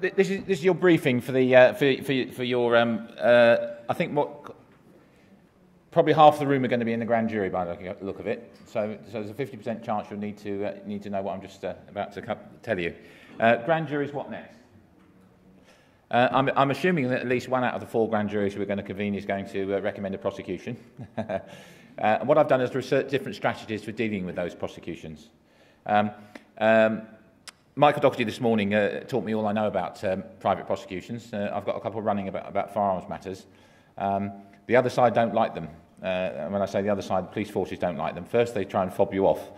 this is your briefing for the for your I think probably half the room are going to be in the grand jury by the look of it. So there's a 50% chance you'll need to know what I'm just about to tell you. Grand juries, what next? I'm assuming that at least one out of the 4 grand juries we're going to convene is going to recommend a prosecution. And what I've done is research different strategies for dealing with those prosecutions. Michael Doherty this morning taught me all I know about private prosecutions. I've got a couple running about firearms matters. The other side don't like them. And when I say the other side, the police forces don't like them. First, they try and fob you off.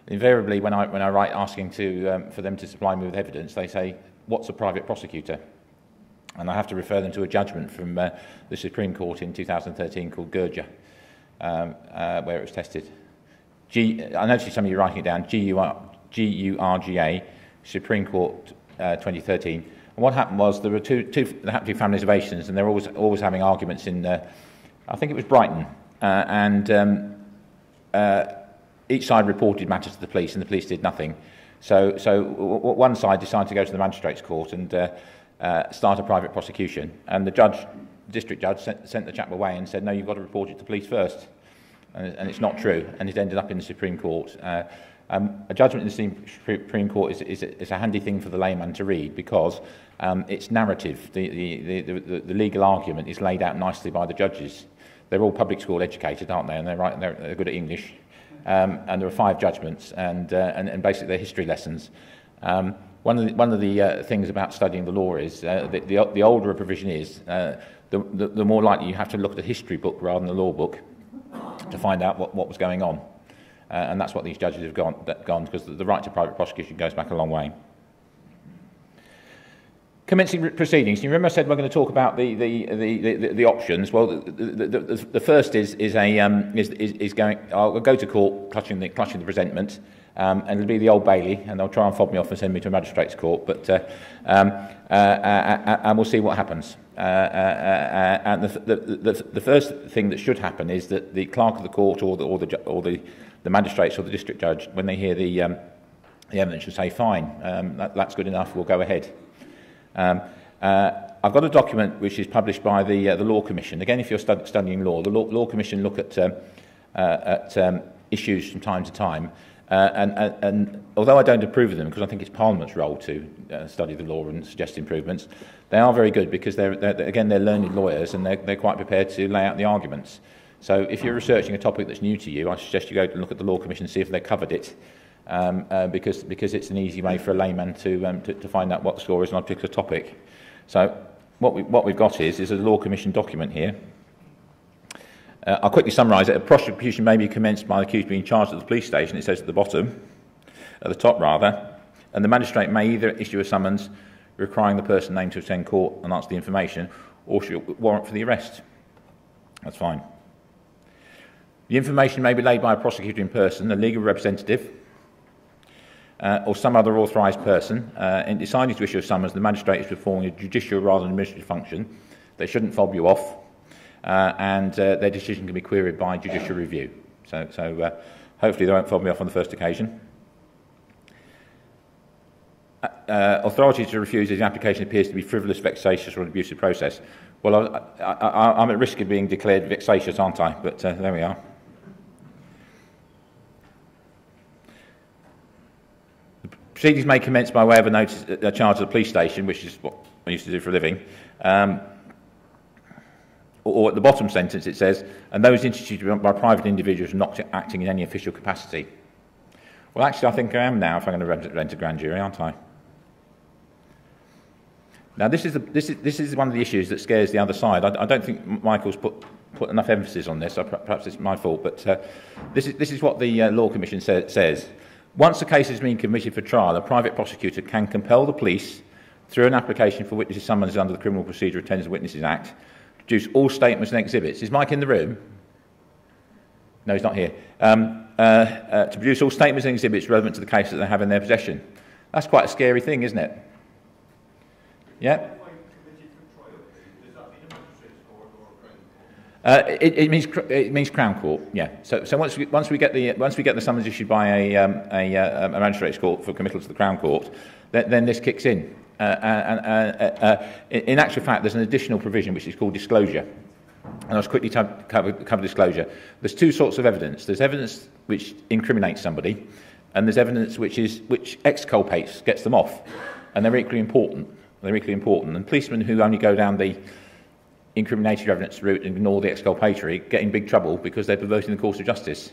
Invariably, when I write asking for them to supply me with evidence, they say, "What's a private prosecutor?" And I have to refer them to a judgment from the Supreme Court in 2013 called Gurja, where it was tested. I noticed some of you writing it down. Gurja, Supreme Court 2013. And what happened was there had to be family innovations, and they're always having arguments in. I think it was Brighton, and each side reported matters to the police, and the police did nothing. So one side decided to go to the magistrates' court and start a private prosecution, and the district judge sent the chap away and said, "No, you've got to report it to police first," and it's not true, and it ended up in the Supreme Court. A judgment in the Supreme Court is a handy thing for the layman to read because it's narrative. The legal argument is laid out nicely by the judges. They're all public school educated, aren't they? And they're good at English. And there are 5 judgments, and basically they're history lessons. One of the things about studying the law is the older a provision is, the more likely you have to look at a history book rather than a law book to find out what was going on. And that's what these judges have gone because the right to private prosecution goes back a long way. Commencing proceedings. You remember I said we're going to talk about the options. Well, the first is going. I'll go to court clutching the presentment, and it'll be the Old Bailey, and they'll try and fob me off and send me to a magistrate's court. But and we'll see what happens. And the first thing that should happen is that the clerk of the court or the magistrates or the district judge, when they hear the evidence, should say, "Fine, that's good enough. We'll go ahead." I've got a document which is published by the Law Commission. Again, if you're studying law, the Law Commission look at issues from time to time. And although I don't approve of them, because I think it's Parliament's role to study the law and suggest improvements, they are very good because they're learned lawyers and they're quite prepared to lay out the arguments. So if you're researching a topic that's new to you, I suggest you go and look at the Law Commission and see if they covered it, because it's an easy way for a layman to find out what the score is on a particular topic. So what we've got is a Law Commission document here. I'll quickly summarise it. A prosecution may be commenced by the accused being charged at the police station, it says at the top rather, and the magistrate may either issue a summons requiring the person named to attend court and answer the information, or issue a warrant for the arrest. That's fine. The information may be laid by a prosecutor in person, a legal representative, or some other authorised person. In deciding to issue a summons, the magistrate is performing a judicial rather than administrative function. They shouldn't fob you off. And their decision can be queried by judicial review. So hopefully they won't fob me off on the first occasion. Authority to refuse if the application appears to be frivolous, vexatious, or an abusive process. Well, I'm at risk of being declared vexatious, aren't I? But there we are. The proceedings may commence by way of a charge at the police station, which is what I used to do for a living. Or at the bottom sentence it says, and those instituted by private individuals not acting in any official capacity. Well, actually, I think I am now if I'm going to represent a grand jury, aren't I? Now, this is one of the issues that scares the other side. I don't think Michael's put enough emphasis on this. Perhaps it's my fault, but this is what the Law Commission says. Once a case has been committed for trial, a private prosecutor can compel the police, through an application for witnesses summonses under the Criminal Procedure Attendance Witnesses Act, produce all statements and exhibits. Is Mike in the room? No, he's not here. To produce all statements and exhibits relevant to the case that they have in their possession. That's quite a scary thing, isn't it? Yeah? It means Crown Court. Yeah. So once we get the summons issued by a magistrate's court for committal to the Crown Court, then this kicks in. In actual fact, there's an additional provision which is called disclosure. And I'll just quickly cover disclosure. There's two sorts of evidence. There's evidence which incriminates somebody, and there's evidence which exculpates, gets them off. And they're equally important. They're equally important. And policemen who only go down the incriminatory evidence route and ignore the exculpatory get in big trouble because they're perverting the course of justice.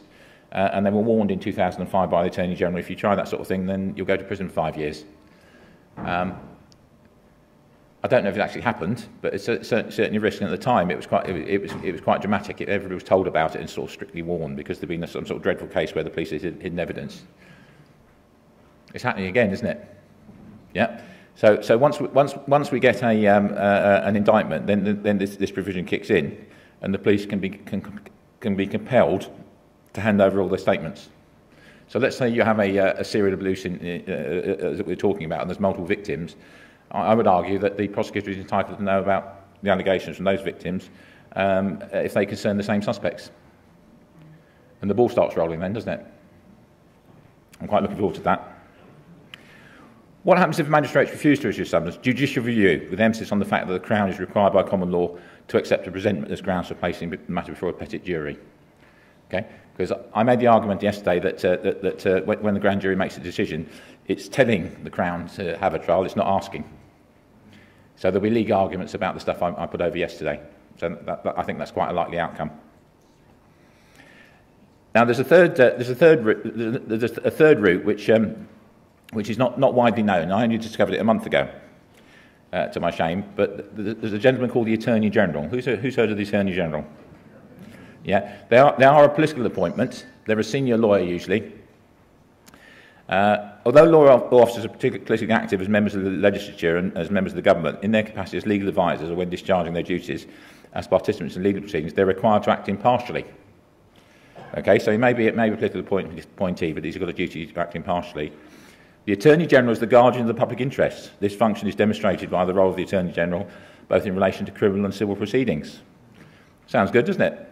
And they were warned in 2005 by the Attorney General, if you try that sort of thing, then you'll go to prison for 5 years. I don't know if it actually happened, but it's certainly a risk. And at the time, it was quite dramatic. Everybody was told about it and sort of strictly warned because there'd been some sort of dreadful case where the police had hidden evidence. It's happening again, isn't it? Yeah. So once we get an indictment, then this provision kicks in, and the police can be compelled to hand over all their statements. So let's say you have a serial abuse that we're talking about, and there's multiple victims. I would argue that the prosecutor is entitled to know about the allegations from those victims if they concern the same suspects. And the ball starts rolling then, doesn't it? I'm quite looking forward to that. What happens if magistrates refuse to issue a summons? Judicial review, with emphasis on the fact that the Crown is required by common law to accept a presentment as grounds for placing the matter before a petit jury. Okay? Because I made the argument yesterday that when the grand jury makes a decision, it's telling the Crown to have a trial, it's not asking. So there'll be legal arguments about the stuff I put over yesterday. So I think that's quite a likely outcome. Now there's a third route which is not widely known. I only discovered it a month ago, to my shame. But there's a gentleman called the Attorney General. Who's heard of the Attorney General? Yeah, they are a political appointment. They're a senior lawyer usually. Although law officers are particularly politically active as members of the legislature and as members of the government, in their capacity as legal advisors or when discharging their duties as participants in legal proceedings, they're required to act impartially. Okay, so he may be a political appointee, but he's got a duty to act impartially. The Attorney General is the guardian of the public interest. This function is demonstrated by the role of the Attorney General, both in relation to criminal and civil proceedings. Sounds good, doesn't it?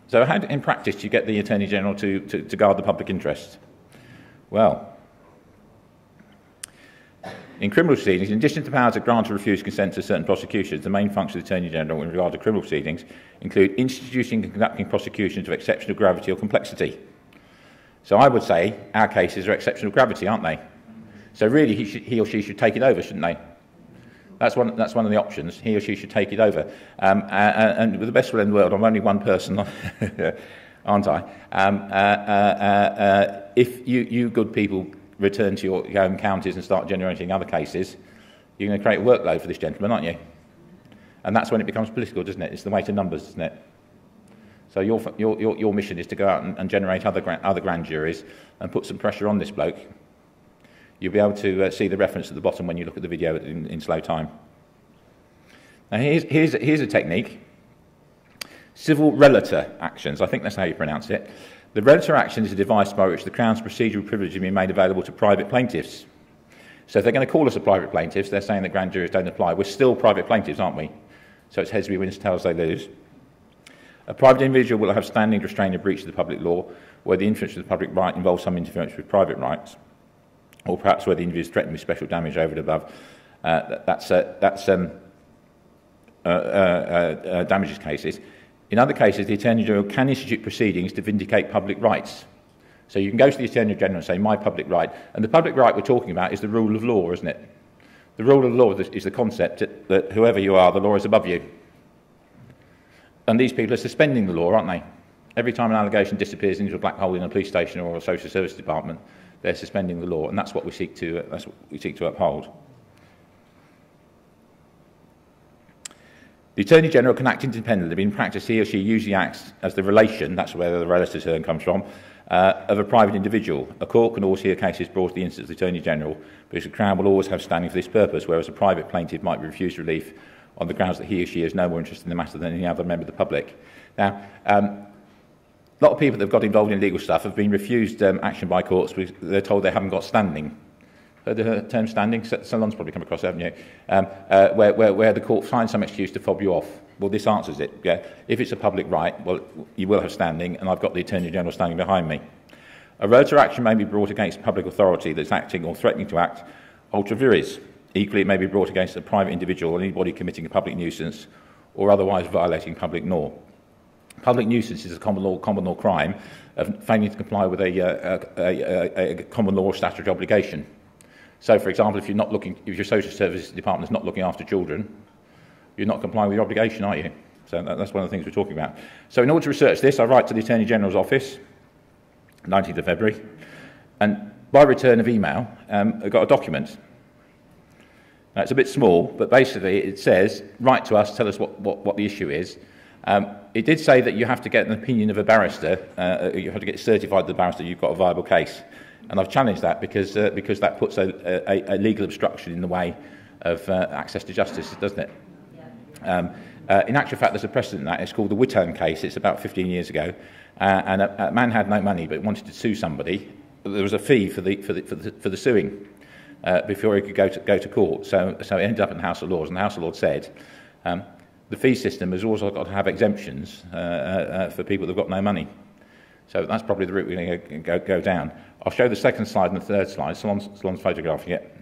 So how, in practice, do you get the Attorney General to guard the public interest? Well, in criminal proceedings, in addition to powers to grant or refuse consent to certain prosecutions, the main function of the Attorney General in regard to criminal proceedings include instituting and conducting prosecutions of exceptional gravity or complexity. So I would say our cases are exceptional gravity, aren't they? So really he or she should take it over, shouldn't they? That's one of the options. He or she should take it over. And with the best will in the world, I'm only one person, aren't I? If you good people return to your home counties and start generating other cases, you're going to create a workload for this gentleman, aren't you? And that's when it becomes political, doesn't it? It's the weight of numbers, isn't it? So your mission is to go out and generate other grand juries and put some pressure on this bloke. You'll be able to see the reference at the bottom when you look at the video in slow time. Now here's a technique. Civil relator actions, I think that's how you pronounce it. The relator action is a device by which the Crown's procedural privilege is being made available to private plaintiffs. So if they're going to call us a private plaintiffs, they're saying that grand juries don't apply. We're still private plaintiffs, aren't we? So it's heads we win, tails they lose. A private individual will have standing to restrain a breach of the public law where the interference with the public right involves some interference with private rights, or perhaps where the individual is threatened with special damage over and above. That's damages cases. In other cases, the Attorney General can institute proceedings to vindicate public rights. So you can go to the Attorney General and say, my public right. And the public right we're talking about is the rule of law, isn't it? The rule of law is the concept that whoever you are, the law is above you. And these people are suspending the law, aren't they? Every time an allegation disappears into a black hole in a police station or a social service department, they're suspending the law, and that's what we seek to uphold. The Attorney General can act independently, but in practice he or she usually acts as the relation, that's where the relator term comes from, of a private individual. A court can always hear cases brought to the instance of the Attorney General, because the Crown will always have standing for this purpose, whereas a private plaintiff might be refused relief on the grounds that he or she is no more interested in the matter than any other member of the public. Now, a lot of people that have got involved in legal stuff have been refused action by courts because they're told they haven't got standing. Heard the term standing? Someone's probably come across it, haven't you? Where the court finds some excuse to fob you off. Well, this answers it. Yeah? If it's a public right, well, you will have standing, and I've got the Attorney General standing behind me. A relator action may be brought against public authority that's acting or threatening to act ultra vires. Equally, it may be brought against a private individual or anybody committing a public nuisance or otherwise violating public law. Public nuisance is a common law crime of failing to comply with a common law or statutory obligation. So, for example, if your social services department is not looking after children, you're not complying with your obligation, are you? So that's one of the things we're talking about. So in order to research this, I write to the Attorney General's office, 19th of February, and by return of email, I got a document. Now, it's a bit small, but basically it says, write to us, tell us what the issue is. It did say that you have to get an opinion of a barrister, you have to get certified that the barrister you've got a viable case. And I've challenged that because that puts a legal obstruction in the way of access to justice, doesn't it? In actual fact, there's a precedent in that. It's called the Whitton case. It's about 15 years ago. And a man had no money but wanted to sue somebody. There was a fee for the suing before he could go to court. So it ended up in the House of Lords, and the House of Lords said the fee system has also got to have exemptions for people who've got no money. So that's probably the route we're going to go down. I'll show the second slide and the third slide. Salon's photographing it.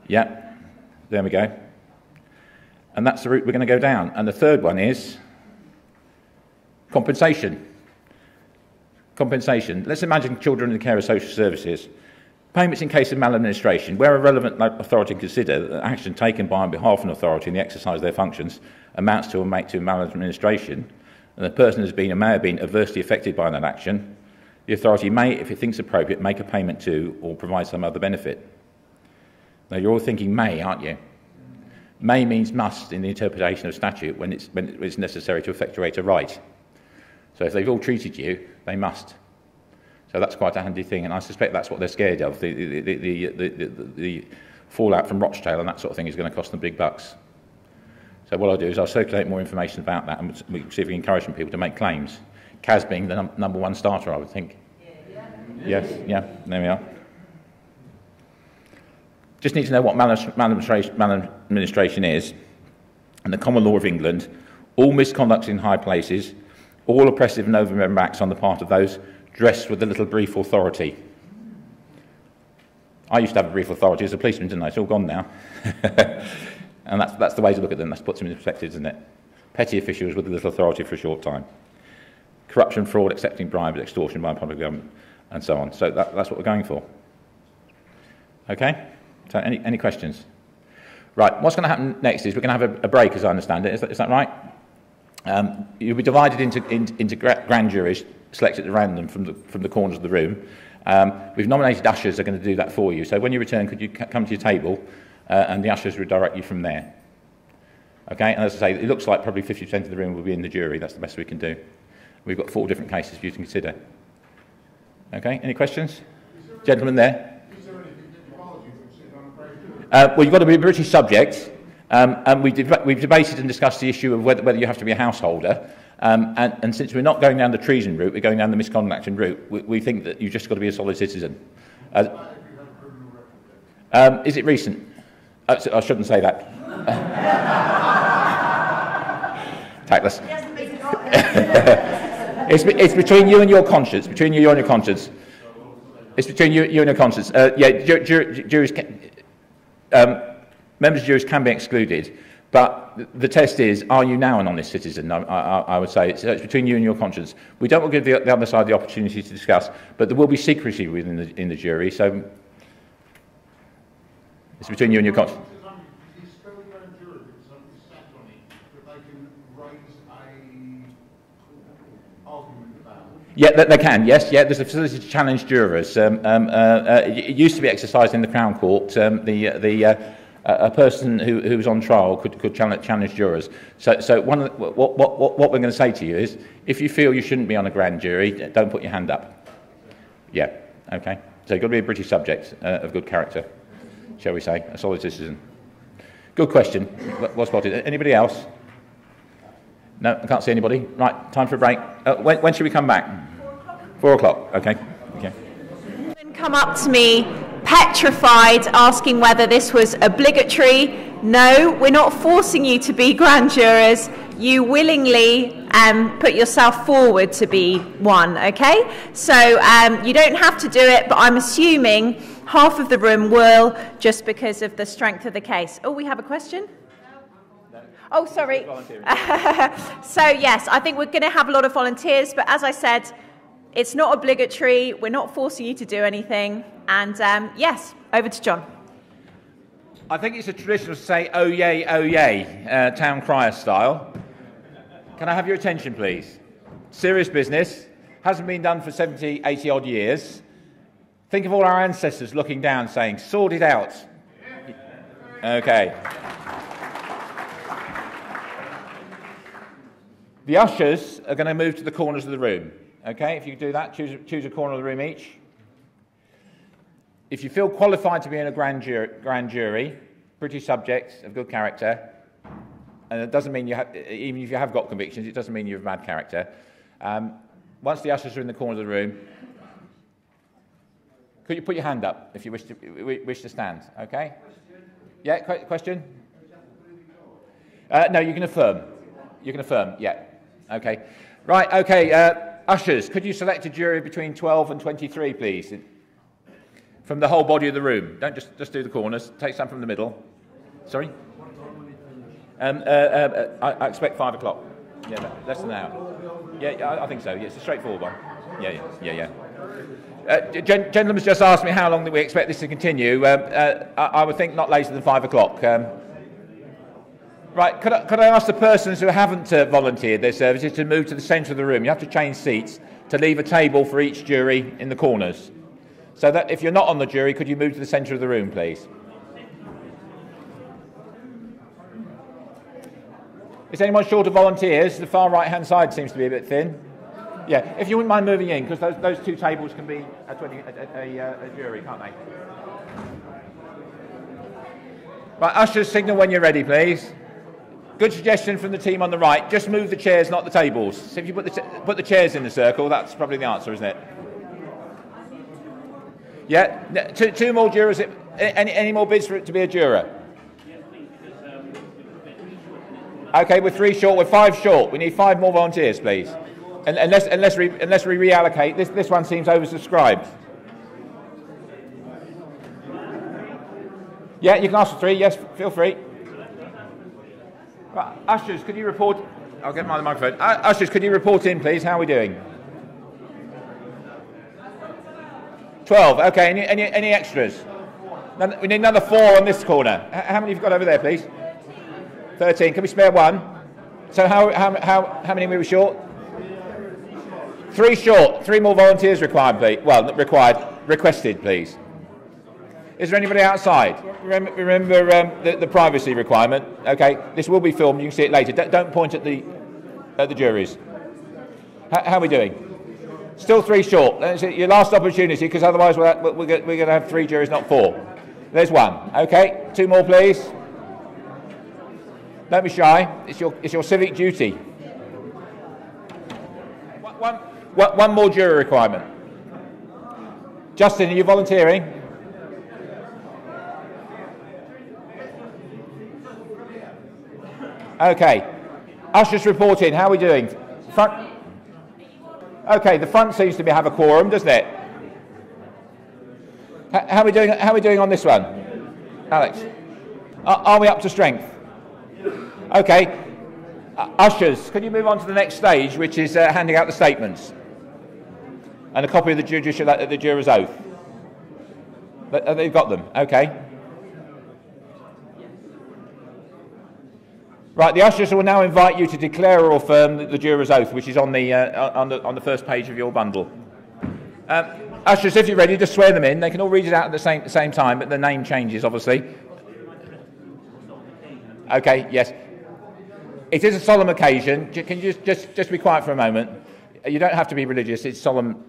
Yeah, there we go. And that's the route we're going to go down. And the third one is compensation. Compensation. Let's imagine children in the care of social services. Payments in case of maladministration. Where a relevant authority can consider that action taken by on behalf of an authority in the exercise of their functions amounts to or make to maladministration, and the person has been or may have been adversely affected by that action, the authority may, if it thinks appropriate, make a payment to or provide some other benefit. Now, you're all thinking may, aren't you? May means must in the interpretation of statute when it's necessary to effectuate a right. So if they've all treated you, they must. So that's quite a handy thing, and I suspect that's what they're scared of. The fallout from Rochdale and that sort of thing is going to cost them big bucks. So what I'll do is I'll circulate more information about that and we see if we can encourage people to make claims. Kaz being the number one starter, I would think. Yes, yeah, there we are. Just need to know what maladministration is, and the common law of England, all misconduct in high places, all oppressive and over-member acts on the part of those dressed with a little brief authority. I used to have a brief authority as a policeman, didn't I? It's all gone now. And that's the way to look at them. That puts them in perspective, doesn't it? Petty officials with a little authority for a short time. Corruption, fraud, accepting bribes, extortion by public government, and so on. So that's what we're going for. Okay? So any questions? Right, what's going to happen next is we're going to have a break, as I understand it. Is that right? You'll be divided into grand juries, selected at random from the corners of the room. We've nominated ushers are going to do that for you. So when you return, could you come to your table, and the ushers will direct you from there. Okay, and as I say, it looks like probably 50% of the room will be in the jury. That's the best we can do. We've got 4 different cases for you to consider. Okay, any questions? Gentleman there. Is there anything that requires you from sitting on a break? Well, you've got to be a British subject, and we've debated and discussed the issue of whether you have to be a householder. And since we're not going down the treason route, we're going down the misconduct route, we think that you've just got to be a solid citizen. Is it recent? I shouldn't say that. Tactless. It's between you and your conscience. Between you and your conscience. It's between you and your conscience. Juries members of juries can be excluded, but the test is: are you now an honest citizen? I would say it's between you and your conscience. We don't want to give the other side the opportunity to discuss, but there will be secrecy in the jury. So it's between you and your conscience. Yeah, they can, yes. Yeah, there's a facility to challenge jurors. It used to be exercised in the Crown Court. A person who was on trial could challenge jurors. So what we're going to say to you is, if you feel you shouldn't be on a grand jury, don't put your hand up. Yeah, okay. So you've got to be a British subject of good character, shall we say, a solid citizen. Good question. Well spotted. Anybody else? No, I can't see anybody. Right, time for a break. When should we come back? 4 o'clock. Okay. Come up to me, petrified, asking whether this was obligatory. No, we're not forcing you to be grand jurors. You willingly put yourself forward to be one, okay? So you don't have to do it, but I'm assuming half of the room will, just because of the strength of the case. Oh, we have a question? Oh, sorry. So, yes, I think we're going to have a lot of volunteers, but as I said, it's not obligatory. We're not forcing you to do anything. And, yes, over to John. I think it's a tradition to say, oh yay, town crier style. Can I have your attention, please? Serious business. Hasn't been done for 70, 80 odd years. Think of all our ancestors looking down saying, sort it out. Okay. The ushers are going to move to the corners of the room. Okay, if you do that, choose a corner of the room each. If you feel qualified to be in a grand jury, British subjects of good character, and it doesn't mean you have, even if you have got convictions, it doesn't mean you have bad character. Once the ushers are in the corner of the room, could you put your hand up if you wish to stand? Okay. Yeah. Question. No, you can affirm. You can affirm. Yeah. Okay. Right. Okay. Ushers, could you select a jury between 12 and 23, please? From the whole body of the room. Don't just do the corners. Take some from the middle. Sorry? I expect 5 o'clock. Yeah, less than an hour. Yeah, I think so. Yeah, it's a straightforward one. Yeah. Gentleman's just asked me how long that we expect this to continue. I would think not later than 5 o'clock. Right, could I ask the persons who haven't volunteered their services to move to the centre of the room? You have to change seats to leave a table for each jury in the corners. So that if you're not on the jury, could you move to the centre of the room, please? Is anyone short of volunteers? The far right-hand side seems to be a bit thin. Yeah, if you wouldn't mind moving in, because those two tables can be a jury, can't they? Right, ushers, signal when you're ready, please. Good suggestion from the team on the right. Just move the chairs, not the tables. So if you put the chairs in the circle, that's probably the answer, isn't it? Yeah, two more jurors. Any more bids for it to be a juror? Okay, we're 3 short. We're 5 short. We need 5 more volunteers, please. Unless we reallocate, this one seems oversubscribed. Yeah, you can ask for 3. Yes, feel free. Right, ushers, could you report? I'll get my microphone. Ushers, could you report in, please? How are we doing? 12. Okay. Any extras? We need another 4 on this corner. How many have you got over there, please? 13. Can we spare 1? So how many were we short? 3 short. 3 more volunteers required, please. Well, not required. Requested, please. Is there anybody outside? Remember the privacy requirement. Okay, this will be filmed. You can see it later. Don't point at the juries. How are we doing? Still 3 short. That's your last opportunity, because otherwise we're going to have 3 juries, not 4. There's 1. Okay, 2 more, please. Don't be shy. It's your civic duty. One more jury requirement. Justin, are you volunteering? Okay. Ushers report in. How are we doing? Front. Okay, the front seems to have a quorum, doesn't it? How are we doing? How are we doing on this one, Alex? Are we up to strength? Okay. Ushers, can you move on to the next stage, which is handing out the statements and a copy of the juror's oath? They've got them. Okay. Right, the ushers will now invite you to declare or affirm the juror's oath, which is on the first page of your bundle. Ushers, if you're ready, just swear them in. They can all read it out at the same time, but the name changes, obviously. Okay, yes. It is a solemn occasion. Can you just be quiet for a moment? You don't have to be religious. It's solemn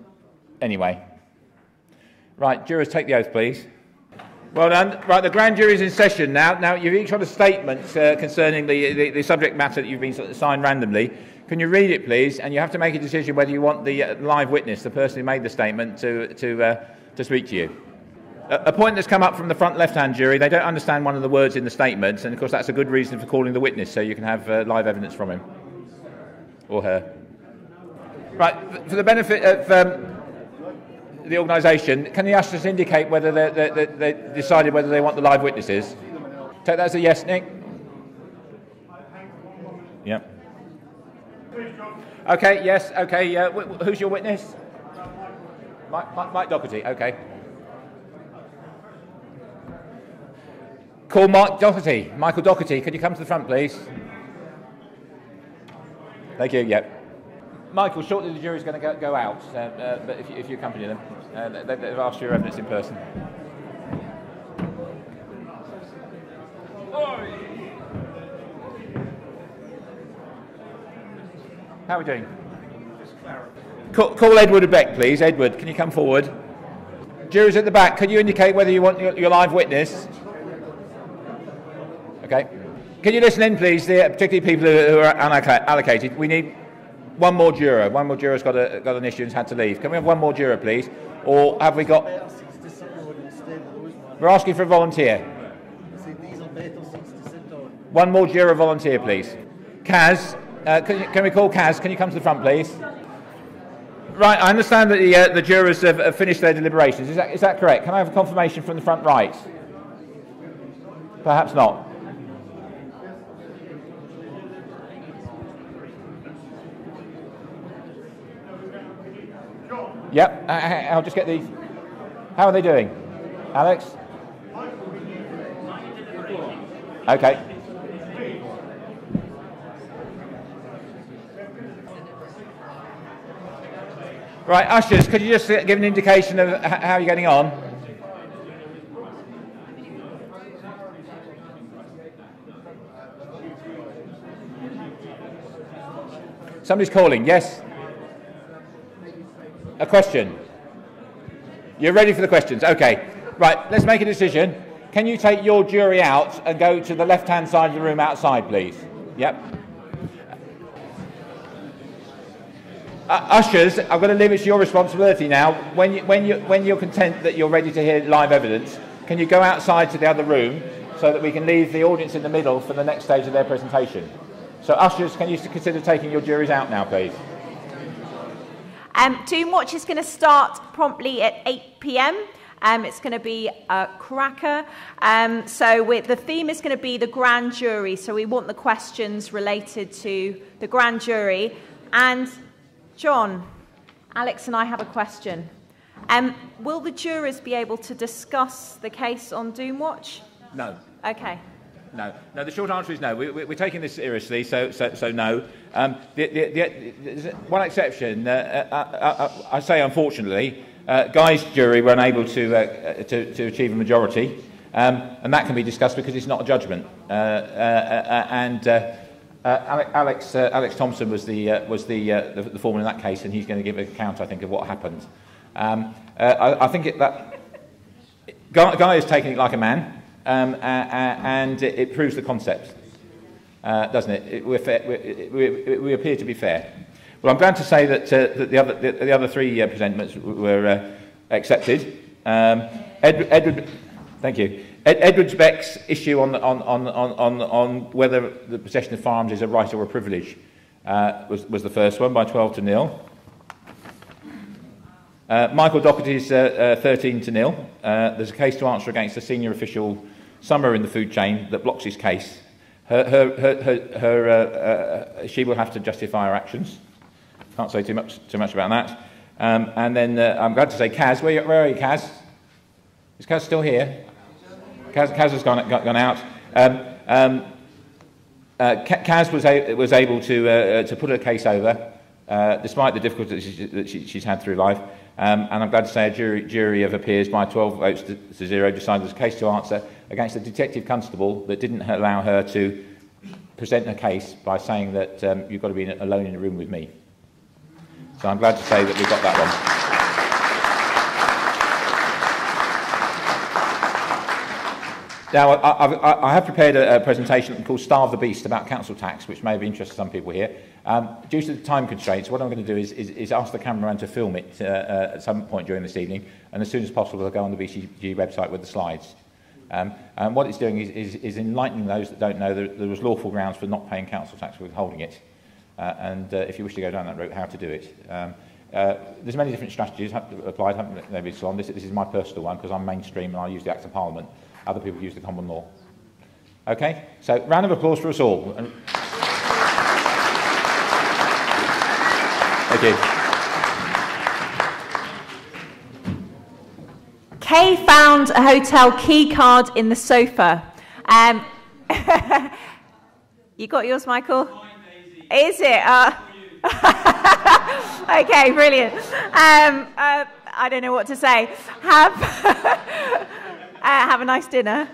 anyway. Right, jurors, take the oath, please. Well done. Right, the grand jury is in session now. Now, you've each got a statement concerning the subject matter that you've been assigned randomly. Can you read it, please? And you have to make a decision whether you want the live witness, the person who made the statement, to speak to you. A point that's come up from the front left-hand jury, they don't understand one of the words in the statement, and of course that's a good reason for calling the witness, so you can have live evidence from him or her. Right, for the benefit of the organisation, can the ushers indicate whether they decided whether they want the live witnesses? Take that as a yes, Nick. Yeah. Okay. Yes. Okay. Who's your witness? Mike Doherty. Okay. Call Mike Doherty. Michael Doherty. Can you come to the front, please? Thank you. Yeah. Michael, shortly the jury's going to go out, but if you accompany them, they've asked for your evidence in person. How are we doing? Call Edward Beck, please. Edward, can you come forward? Jury's at the back. Can you indicate whether you want your live witness? Okay. Can you listen in, please, particularly people who are unallocated? We need one more juror. One more juror's got an issue and has had to leave. Can we have one more juror, please? Or have we got... We're asking for a volunteer. One more juror volunteer, please. Kaz, can we call Kaz? Can you come to the front, please? Right, I understand that the jurors have finished their deliberations. Is that correct? Can I have a confirmation from the front right? Perhaps not. Yep, I'll just get these. How are they doing? Alex? Okay. Right, ushers, could you just give an indication of how you're getting on? Somebody's calling, yes? A question? You're ready for the questions? Okay. Right, let's make a decision. Can you take your jury out and go to the left-hand side of the room outside, please? Yep. Ushers, I'm going to leave it to your responsibility now. When you're content that you're ready to hear live evidence, can you go outside to the other room so that we can leave the audience in the middle for the next stage of their presentation? So, ushers, can you consider taking your juries out now, please? Doom Watch is going to start promptly at 8 p.m. It's going to be a cracker. The theme is going to be the grand jury. So we want the questions related to the grand jury. And John, Alex and I have a question. Will the jurors be able to discuss the case on Doom Watch? No. Okay. No. The short answer is no. We're taking this seriously, so no. One exception, I say unfortunately, Guy's jury were unable to achieve a majority, and that can be discussed because it's not a judgment. Alex Thompson was the foreman in that case, and he's going to give an account, I think, of what happened. I think that Guy is taking it like a man. And it proves the concept, doesn't it? We appear to be fair. Well, I'm glad to say that the other three presentments were accepted. Edward, thank you. Edward Beck's issue on whether the possession of firearms is a right or a privilege was the first one by 12-0. Michael Doherty's 13-0. There's a case to answer against a senior official somewhere in the food chain that blocks his case. She will have to justify her actions. Can't say too much about that. And then I'm glad to say, Kaz, where are you, Kaz? Is Kaz still here? Kaz has gone out. Kaz was able to put her case over, despite the difficulties that she's had through life. And I'm glad to say a jury of appears by 12 votes to 0 decided there's a case to answer against a detective constable that didn't allow her to present her case by saying that you've got to be alone in a room with me. So I'm glad to say that we've got that one. Now, I have prepared a presentation called Starve the Beast about council tax, which may be interesting to some people here. Due to the time constraints, what I'm going to do is ask the cameraman to film it at some point during this evening, and as soon as possible, I'll go on the BCG website with the slides. And what it's doing is enlightening those that don't know that there was lawful grounds for not paying council tax for withholding it. And if you wish to go down that route, how to do it. There's many different strategies applied, haven't they, Salon? This is my personal one because I'm mainstream and I use the Acts of Parliament. Other people use the common law. Okay, so round of applause for us all. Thank you. Kay found a hotel key card in the sofa. You got yours, Michael? Is it? Okay, brilliant. I don't know what to say. Have a nice dinner.